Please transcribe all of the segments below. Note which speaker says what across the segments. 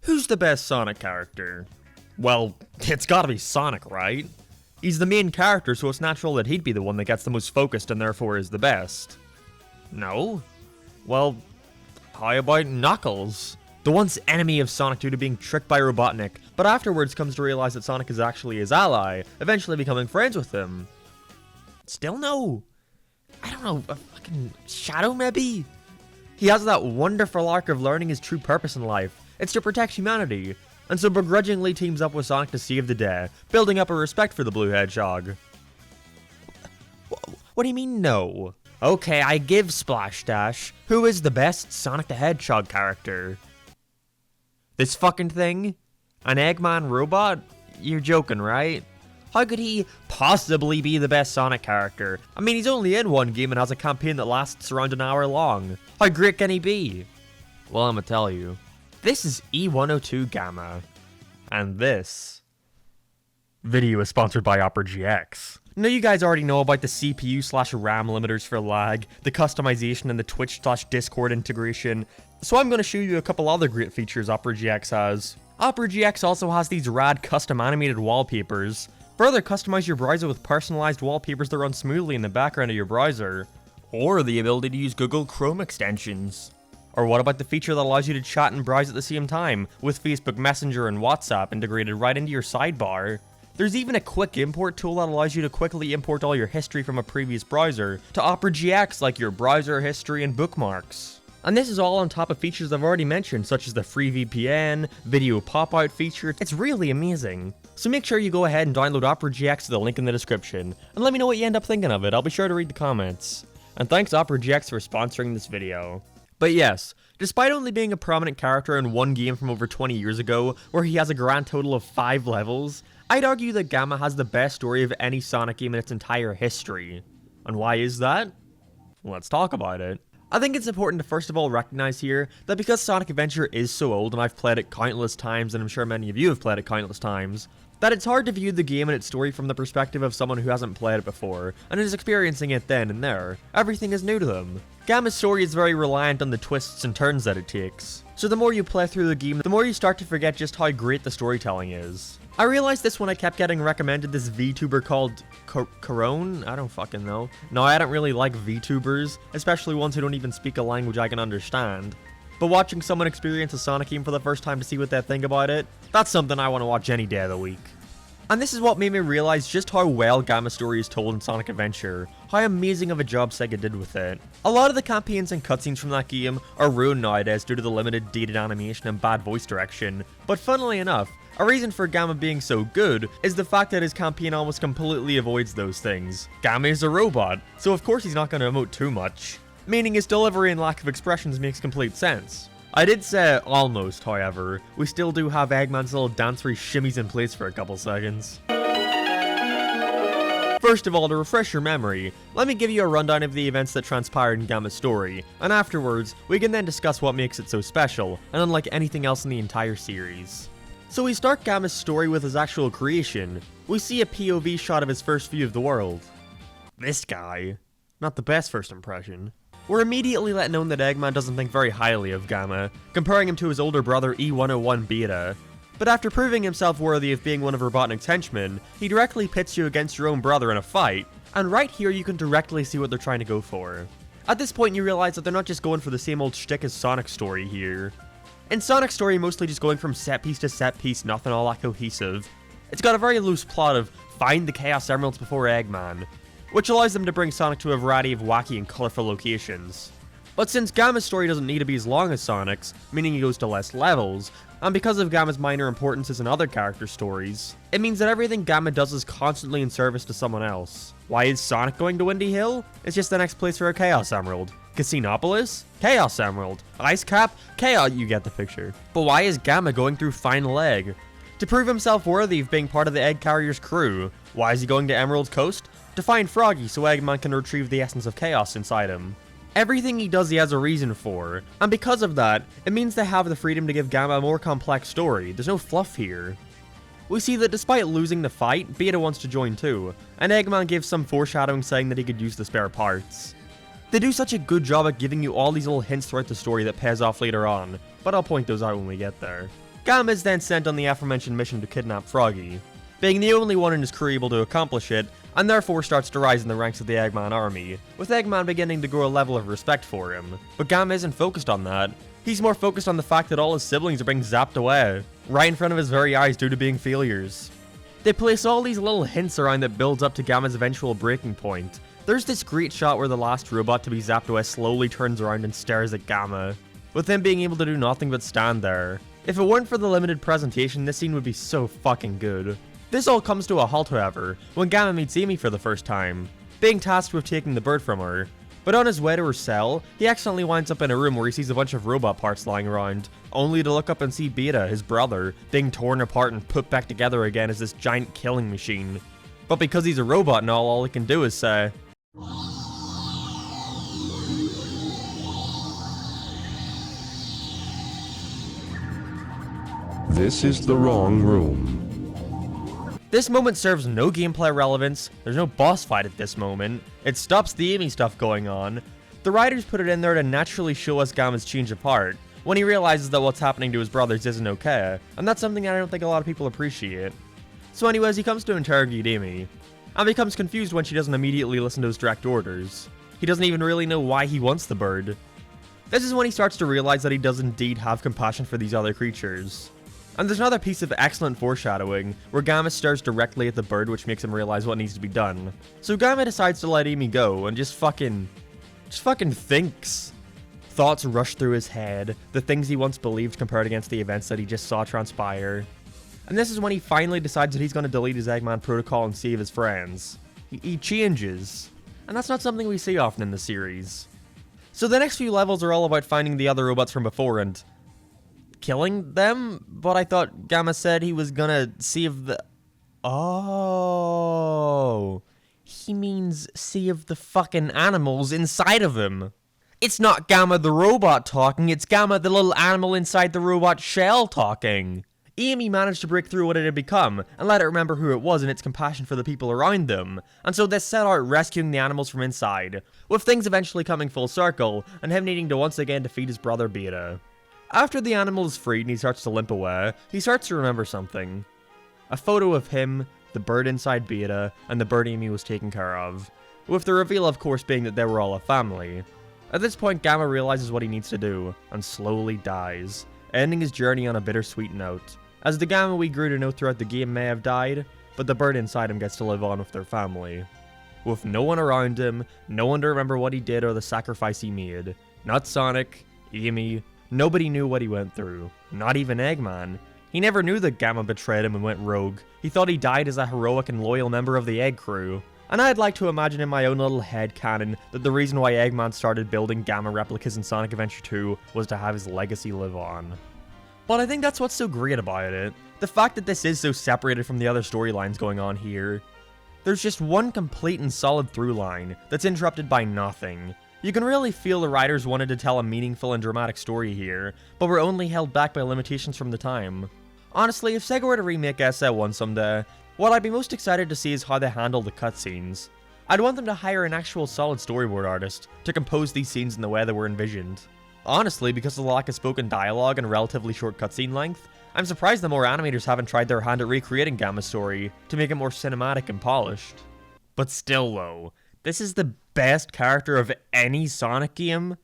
Speaker 1: Who's the best Sonic character? Well, it's gotta be Sonic, right? He's the main character, so it's natural that he'd be the one that gets the most focused and therefore is the best. No? Well, how about Knuckles? The once enemy of Sonic due to being tricked by Robotnik, but afterwards comes to realize that Sonic is actually his ally, eventually becoming friends with him. Still no. I don't know, a fucking Shadow maybe? He has that wonderful arc of learning his true purpose in life. It's to protect humanity, and so begrudgingly teams up with Sonic to save the day, building up a respect for the Blue Hedgehog. What do you mean no? Okay, I give Splash Dash. Who is the best Sonic the Hedgehog character? This fucking thing? An Eggman robot? You're joking, right? How could he possibly be the best Sonic character? I mean, he's only in one game and has a campaign that lasts around an hour long. How great can he be? Well, I'm gonna tell you. This is E-102 Gamma. And this video is sponsored by Opera GX. Now you guys already know about the CPU/RAM limiters for lag, the customization, and the Twitch/Discord integration, so I'm going to show you a couple other great features Opera GX has. Opera GX also has these rad custom animated wallpapers. Further customize your browser with personalized wallpapers that run smoothly in the background of your browser. Or the ability to use Google Chrome extensions. Or what about the feature that allows you to chat and browse at the same time, with Facebook Messenger and WhatsApp integrated right into your sidebar? There's even a quick import tool that allows you to quickly import all your history from a previous browser to Opera GX, like your browser history and bookmarks. And this is all on top of features I've already mentioned, such as the free VPN, video pop-out feature. It's really amazing. So make sure you go ahead and download Opera GX to the link in the description, and let me know what you end up thinking of it. I'll be sure to read the comments. And thanks Opera GX for sponsoring this video. But yes, despite only being a prominent character in one game from over 20 years ago, where he has a grand total of 5 levels, I'd argue that Gamma has the best story of any Sonic game in its entire history. And why is that? Let's talk about it. I think it's important to first of all recognize here that because Sonic Adventure is so old and I've played it countless times, and I'm sure many of you have played it countless times, that it's hard to view the game and its story from the perspective of someone who hasn't played it before, and is experiencing it then and there. Everything is new to them. Gamma's story is very reliant on the twists and turns that it takes. So the more you play through the game, the more you start to forget just how great the storytelling is. I realized this when I kept getting recommended this VTuber called Corone? I don't fucking know. No, I don't really like VTubers, especially ones who don't even speak a language I can understand. But watching someone experience a Sonic game for the first time to see what they think about it, that's something I want to watch any day of the week. And this is what made me realize just how well Gamma's story is told in Sonic Adventure, how amazing of a job Sega did with it. A lot of the campaigns and cutscenes from that game are ruined nowadays due to the limited dated animation and bad voice direction, but funnily enough, a reason for Gamma being so good is the fact that his campaign almost completely avoids those things. Gamma is a robot, so of course he's not going to emote too much, meaning his delivery and lack of expressions makes complete sense. I did say almost, however. We still do have Eggman's little dance-free shimmies in place for a couple seconds. First of all, to refresh your memory, let me give you a rundown of the events that transpired in Gamma's story, and afterwards, we can then discuss what makes it so special, and unlike anything else in the entire series. So we start Gamma's story with his actual creation. We see a POV shot of his first view of the world. This guy. Not the best first impression. We're immediately let known that Eggman doesn't think very highly of Gamma, comparing him to his older brother E-101 Beta. But after proving himself worthy of being one of Robotnik's henchmen, he directly pits you against your own brother in a fight, and right here you can directly see what they're trying to go for. At this point you realize that they're not just going for the same old shtick as Sonic's story here. In Sonic's story, mostly just going from set piece to set piece, nothing all that cohesive. It's got a very loose plot of find the Chaos Emeralds before Eggman, which allows them to bring Sonic to a variety of wacky and colourful locations. But since Gamma's story doesn't need to be as long as Sonic's, meaning he goes to less levels, and because of Gamma's minor importances in other character stories, it means that everything Gamma does is constantly in service to someone else. Why is Sonic going to Windy Hill? It's just the next place for a Chaos Emerald. Casinopolis? Chaos Emerald. Ice Cap? Chaos, you get the picture. But why is Gamma going through Final Egg? To prove himself worthy of being part of the Egg Carrier's crew. Why is he going to Emerald Coast? To find Froggy so Eggman can retrieve the essence of chaos inside him. Everything he does he has a reason for, and because of that, it means they have the freedom to give Gamma a more complex story. There's no fluff here. We see that despite losing the fight, Beta wants to join too, and Eggman gives some foreshadowing saying that he could use the spare parts. They do such a good job at giving you all these little hints throughout the story that pays off later on, but I'll point those out when we get there. Gamma is then sent on the aforementioned mission to kidnap Froggy, being the only one in his crew able to accomplish it, and therefore starts to rise in the ranks of the Eggman army, with Eggman beginning to grow a level of respect for him. But Gamma isn't focused on that. He's more focused on the fact that all his siblings are being zapped away, right in front of his very eyes due to being failures. They place all these little hints around that builds up to Gamma's eventual breaking point. There's this great shot where the last robot to be zapped away slowly turns around and stares at Gamma, with him being able to do nothing but stand there. If it weren't for the limited presentation, this scene would be so fucking good. This all comes to a halt, however, when Gamma meets Amy for the first time, being tasked with taking the bird from her. But on his way to her cell, he accidentally winds up in a room where he sees a bunch of robot parts lying around, only to look up and see Beta, his brother, being torn apart and put back together again as this giant killing machine. But because he's a robot and all he can do is say,
Speaker 2: "This is the wrong room."
Speaker 1: This moment serves no gameplay relevance, there's no boss fight at this moment, it stops the Amy stuff going on. The writers put it in there to naturally show us Gamma's change of heart, when he realizes that what's happening to his brothers isn't okay, and that's something I don't think a lot of people appreciate. So anyways, he comes to interrogate Amy, and becomes confused when she doesn't immediately listen to his direct orders. He doesn't even really know why he wants the bird. This is when he starts to realize that he does indeed have compassion for these other creatures. And there's another piece of excellent foreshadowing, where Gamma stares directly at the bird, which makes him realize what needs to be done. So Gamma decides to let Amy go, and just fucking thinks. Thoughts rush through his head, the things he once believed compared against the events that he just saw transpire. And this is when he finally decides that he's going to delete his Eggman protocol and save his friends. He changes. And that's not something we see often in the series. So the next few levels are all about finding the other robots from before and killing them, but I thought Gamma said he was gonna save the... Oh, he means save the fucking animals inside of him. It's not Gamma the robot talking, it's Gamma the little animal inside the robot shell talking. Amy managed to break through what it had become, and let it remember who it was and its compassion for the people around them, and so they set out rescuing the animals from inside, with things eventually coming full circle, and him needing to once again defeat his brother Beta. After the animal is freed and he starts to limp away, he starts to remember something. A photo of him, the bird inside Beta, and the bird Amy was taking care of, with the reveal of course being that they were all a family. At this point, Gamma realizes what he needs to do, and slowly dies, ending his journey on a bittersweet note, as the Gamma we grew to know throughout the game may have died, but the bird inside him gets to live on with their family. With no one around him, no one to remember what he did or the sacrifice he made. Not Sonic, Amy, nobody knew what he went through, not even Eggman. He never knew that Gamma betrayed him and went rogue. He thought he died as a heroic and loyal member of the Egg Crew. And I'd like to imagine in my own little head canon that the reason why Eggman started building Gamma replicas in Sonic Adventure 2 was to have his legacy live on. But I think that's what's so great about it. The fact that this is so separated from the other storylines going on here. There's just one complete and solid through line that's interrupted by nothing. You can really feel the writers wanted to tell a meaningful and dramatic story here, but were only held back by limitations from the time. Honestly, if Sega were to remake SL1 someday, what I'd be most excited to see is how they handle the cutscenes. I'd want them to hire an actual solid storyboard artist to compose these scenes in the way they were envisioned. Honestly, because of the lack of spoken dialogue and relatively short cutscene length, I'm surprised that more animators haven't tried their hand at recreating Gamma's story to make it more cinematic and polished. But still though, this is the best character of any Sonic game.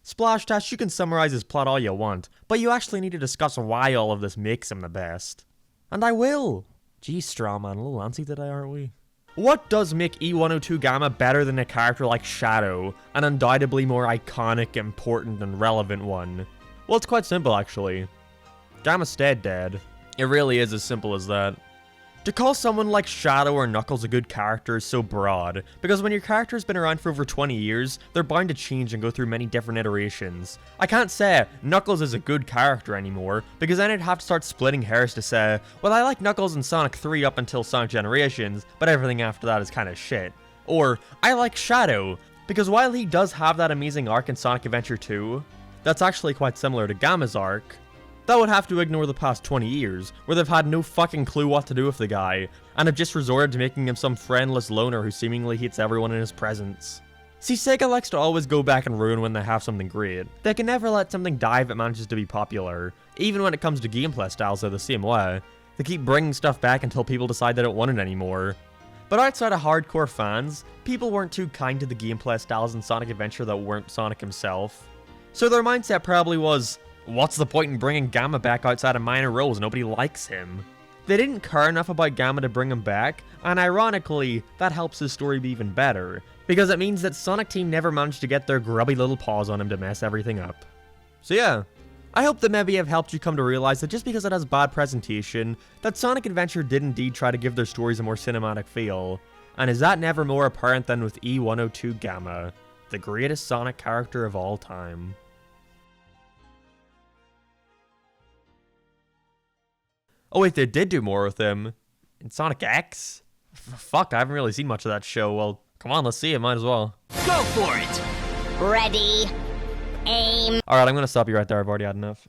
Speaker 1: Splash Dash, you can summarize his plot all you want, but you actually need to discuss why all of this makes him the best. And I will! Geez, Strawman, a little antsy today, aren't we? What does make E-102 Gamma better than a character like Shadow, an undoubtedly more iconic, important, and relevant one? Well, it's quite simple, actually. Gamma stayed dead. It really is as simple as that. To call someone like Shadow or Knuckles a good character is so broad, because when your character has been around for over 20 years, they're bound to change and go through many different iterations. I can't say Knuckles is a good character anymore, because then I'd have to start splitting hairs to say, well, I like Knuckles in Sonic 3 up until Sonic Generations, but everything after that is kinda shit. Or, I like Shadow, because while he does have that amazing arc in Sonic Adventure 2, that's actually quite similar to Gamma's arc. That would have to ignore the past 20 years, where they've had no fucking clue what to do with the guy, and have just resorted to making him some friendless loner who seemingly hates everyone in his presence. See, Sega likes to always go back and ruin when they have something great. They can never let something die if it manages to be popular. Even when it comes to gameplay styles, they're the same way. They keep bringing stuff back until people decide they don't want it anymore. But outside of hardcore fans, people weren't too kind to the gameplay styles in Sonic Adventure that weren't Sonic himself. So their mindset probably was, what's the point in bringing Gamma back outside of minor roles? Nobody likes him. They didn't care enough about Gamma to bring him back, and ironically, that helps his story be even better, because it means that Sonic Team never managed to get their grubby little paws on him to mess everything up. So yeah, I hope that maybe I've helped you come to realize that just because it has bad presentation, that Sonic Adventure did indeed try to give their stories a more cinematic feel, and is that never more apparent than with E-102 Gamma, the greatest Sonic character of all time. Oh wait, they did do more with him. In Sonic X? Fuck, I haven't really seen much of that show. Well, come on, let's see it, might as well.
Speaker 3: Go for it! Ready, aim.
Speaker 1: Alright, I'm gonna stop you right there, I've already had enough.